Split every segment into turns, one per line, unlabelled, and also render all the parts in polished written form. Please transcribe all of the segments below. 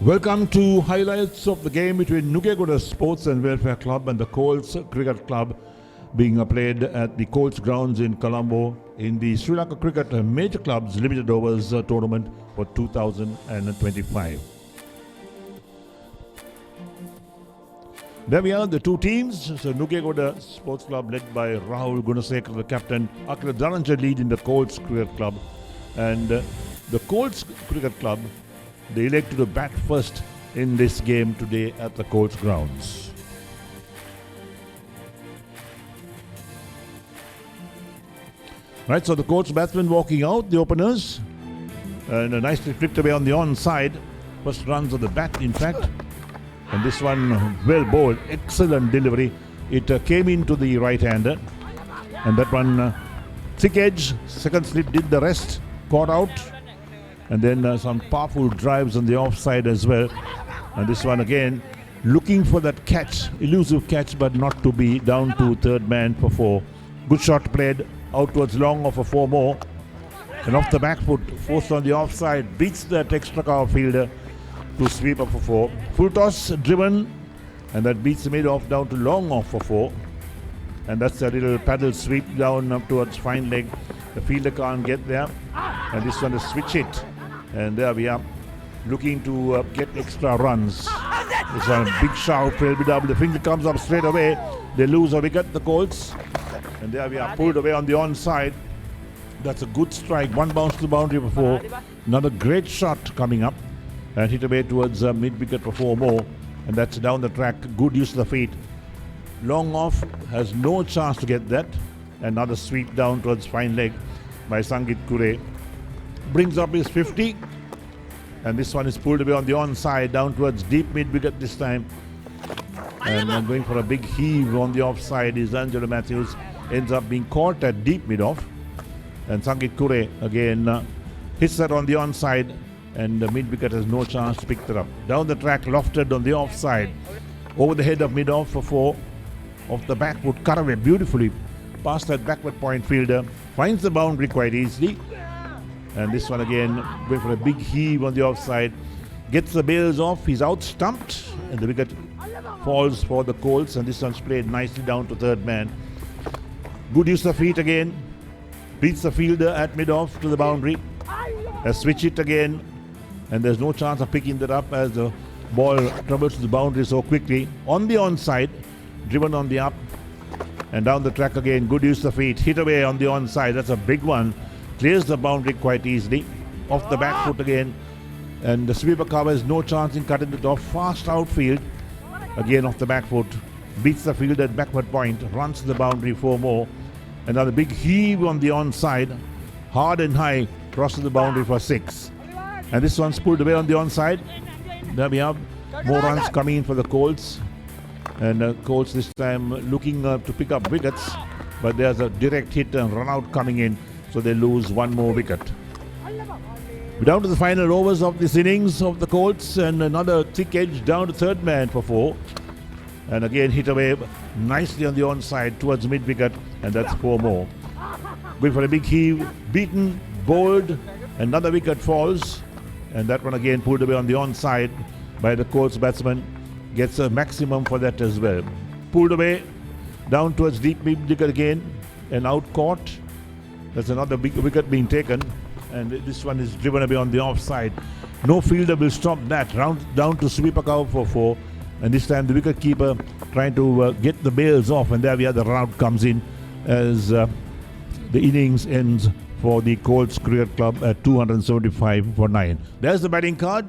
Welcome to highlights of the game between Nugegoda Sports and Welfare Club and the Colts Cricket Club being played at the Colts Grounds in Colombo in the Sri Lanka Cricket Major Clubs Limited Overs Tournament for 2025. There we are, the two teams. So Nugegoda Sports Club led by Rahul Gunasekar, the captain. Akira Dhananjay lead in the Colts Cricket Club. And the Colts Cricket Club, they elected to bat first in this game today at the Colts Grounds. Right, so the Colts batsmen walking out, the openers, and nicely flipped away on the onside. First runs of the bat, in fact. And this one, well bowled, excellent delivery. It came into the right-hander. And that one, thick edge, second slip did the rest, caught out. And then some powerful drives on the offside as well. And this one again, looking for that catch, elusive catch, but not to be, down to third man for four. Good shot played out towards long of a four more. And off the back foot, forced on the offside, beats that extra cover fielder to sweep up for four. Full toss driven, and that beats the mid off down to long off for four. And that's a little paddle sweep down up towards fine leg. The fielder can't get there. And this one is switch hit. And there we are, looking to get extra runs. This one, big shout for LBW. The finger comes up straight away. They lose a wicket, the Colts. And there we are, pulled away on the onside. That's a good strike. One bounce to the boundary for four. Another great shot coming up. And hit away towards mid-wicket for four more. And that's down the track. Good use of the feet. Long off, has no chance to get that. Another sweep down towards fine leg by Sangit Kure. Brings up his 50. And this one is pulled away on the onside, down towards deep mid-wicket this time. And going for a big heave on the offside is Angelo Matthews. Ends up being caught at deep mid-off. And Sangit Kure again hits that on the onside. And the mid-wicket has no chance to pick that up. Down the track, lofted on the offside. Over the head of mid-off for four. Off the back foot, cut away beautifully. Past that backward point fielder. Finds the boundary quite easily. And this one again, going for a big heave on the offside. Gets the bails off, he's out stumped. And the wicket falls for the Colts. And this one's played nicely down to third man. Good use of feet again. Beats the fielder at mid-off to the boundary. Switch it again. And there's no chance of picking that up as the ball traverses the boundary so quickly. On the onside, driven on the up. And down the track again, good use of feet. Hit away on the onside, that's a big one. Clears the boundary quite easily. Off the back foot again. And the sweeper covers no chance in cutting it off. Fast outfield. Again off the back foot. Beats the field at backward point. Runs to the boundary four more. Another big heave on the onside. Hard and high. Crosses the boundary for six. And this one's pulled away on the onside. There we have more runs coming in for the Colts. And Colts this time looking to pick up wickets. But there's a direct hit and run out coming in. So they lose one more wicket. We're down to the final overs of this innings of the Colts. And another thick edge down to third man for four. And again hit away nicely on the onside towards mid-wicket. And that's four more. Going for a big heave. Beaten, bowled. Another wicket falls. And that one again pulled away on the onside by the Colts batsman. Gets a maximum for that as well. Pulled away down towards deep mid-wicket again. And out caught. There's another big wicket being taken. And this one is driven away on the offside. No fielder will stop that. Round down to sweep a cover for four. And this time the wicket keeper trying to get the bails off. And there we are, the run out comes in as the innings ends for the Colts Cricket Club at 275 for 9. There's the batting card.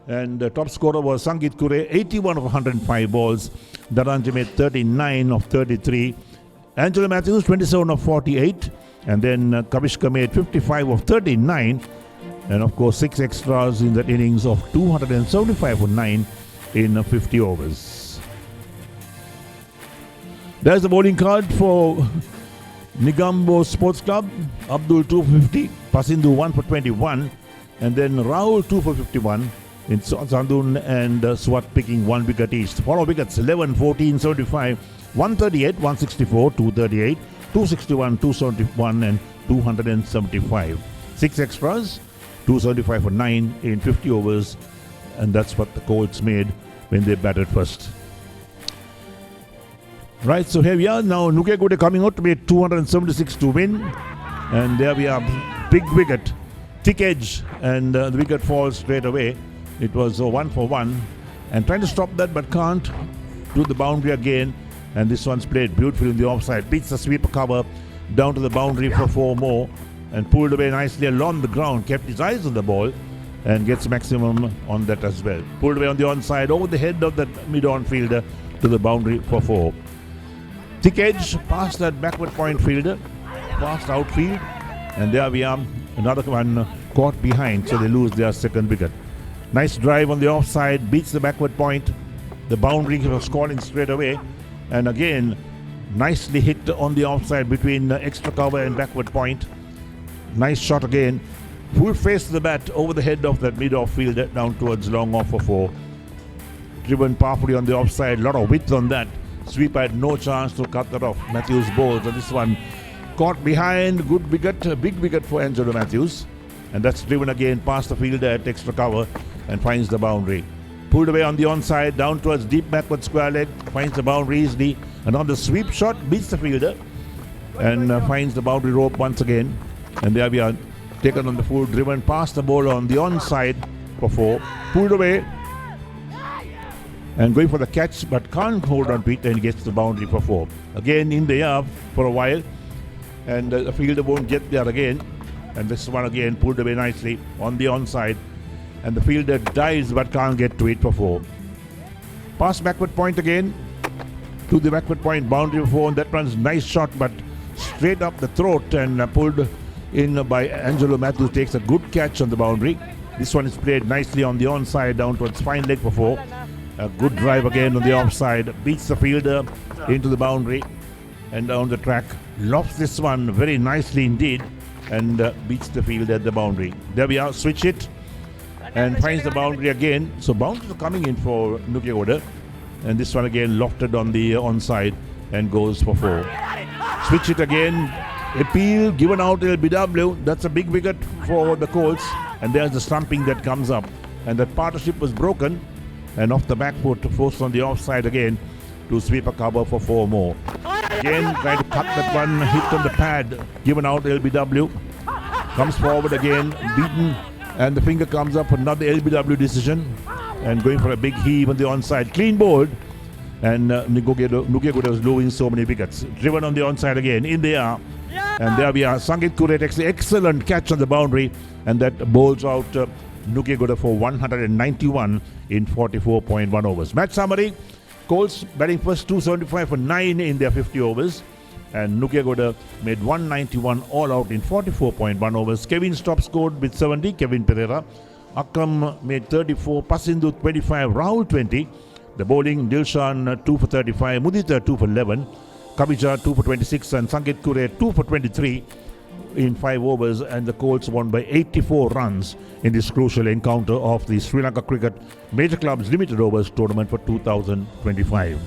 And the top scorer was Sangit Kure, 81 of 105 balls. Dhananjay made 39 of 33. Angelo Matthews, 27 of 48. And then Kavishka made 55 of 39. And of course, 6 extras in that innings of 275 for 9 in 50 overs. There's the bowling card for Nugegoda Sports Club. Abdul 2 for 50. Pasindu 1 for 21. And then Rahul 2 for 51. In Sandun and Swat picking 1 wicket each. 4 wickets, 11, 14, 75, 138, 164, 238, 261, 271 and 275. 6 extras, 275 for 9 in 50 overs and that's what the Colts made when they batted first. Right, so here we are now. Nugegoda coming out to be 276 to win, and there we are. Big wicket, thick edge, and the wicket falls straight away. It was 1 for 1, and trying to stop that but can't. To the boundary again, and this one's played beautifully in the offside. Beats the sweeper cover down to the boundary for 4 more, and pulled away nicely along the ground. Kept his eyes on the ball, and gets maximum on that as well. Pulled away on the onside over the head of that mid-on fielder to the boundary for 4. Thick edge past that backward point fielder, past outfield, and there we are. Another one caught behind, so they lose their second wicket. Nice drive on the offside, beats the backward point. The boundary was scoring straight away, and again nicely hit on the offside between extra cover and backward point. Nice shot again, full face to the bat over the head of that mid-off fielder down towards long off for 4. Driven powerfully on the offside, lot of width on that. Sweeper had no chance to cut that off. Matthews bowls, and this one caught behind. Good wicket, big wicket for Angelo Matthews, and that's driven again past the fielder at extra cover and finds the boundary. Pulled away on the onside, down towards deep backward square leg, finds the boundary easily. Another sweep shot, beats the fielder, and finds the boundary rope once again. And there we are, taken on the full, driven past the bowler on the onside for 4. Pulled away, and going for the catch, but can't hold on to it, and gets the boundary for 4. Again in the air for a while, and the fielder won't get there again. And this one again pulled away nicely on the onside, and the fielder dives but can't get to it for 4. Pass backward point again to the backward point boundary for 4, and that runs nice shot but straight up the throat and pulled in by Angelo Matthews. Takes a good catch on the boundary. This one is played nicely on the onside down towards fine leg for 4. A good drive again on the offside, beats the fielder into the boundary and down the track. Lofts this one very nicely indeed, and beats the fielder at the boundary. There we are, switch it, and finds the boundary again. So boundaries are coming in for Nugegoda, and this one again lofted on the onside and goes for 4. Switch it again, appeal, given out LBW. That's a big wicket for the Colts, and there's the stumping that comes up, and that partnership was broken. And off the back foot, forced on the offside again to sweep a cover for 4 more. Again, trying to cut that one, hit on the pad, given out LBW. Comes forward again, beaten, and the finger comes up for another LBW decision. And going for a big heave on the onside. Clean bowled, and Nugegoda was losing so many wickets. Driven on the onside again, in the air. And there we are, Sangit Kure takes an excellent catch on the boundary, and that bowls out Nugegoda for 191 in 44.1 overs. Match summary: Colts batting first 275 for 9 in their 50 overs, and Nugegoda made 191 all out in 44.1 overs. Kevin Stopp scored with 70, Kevin Pereira. Akram made 34, Pasindu 25, Rahul 20. The bowling: Dilshan 2 for 35, Mudita 2 for 11, Kavija 2 for 26, and Sangit Kure 2 for 23 in 5 overs, and the Colts won by 84 runs in this crucial encounter of the Sri Lanka Cricket Major Clubs Limited Overs Tournament for 2025.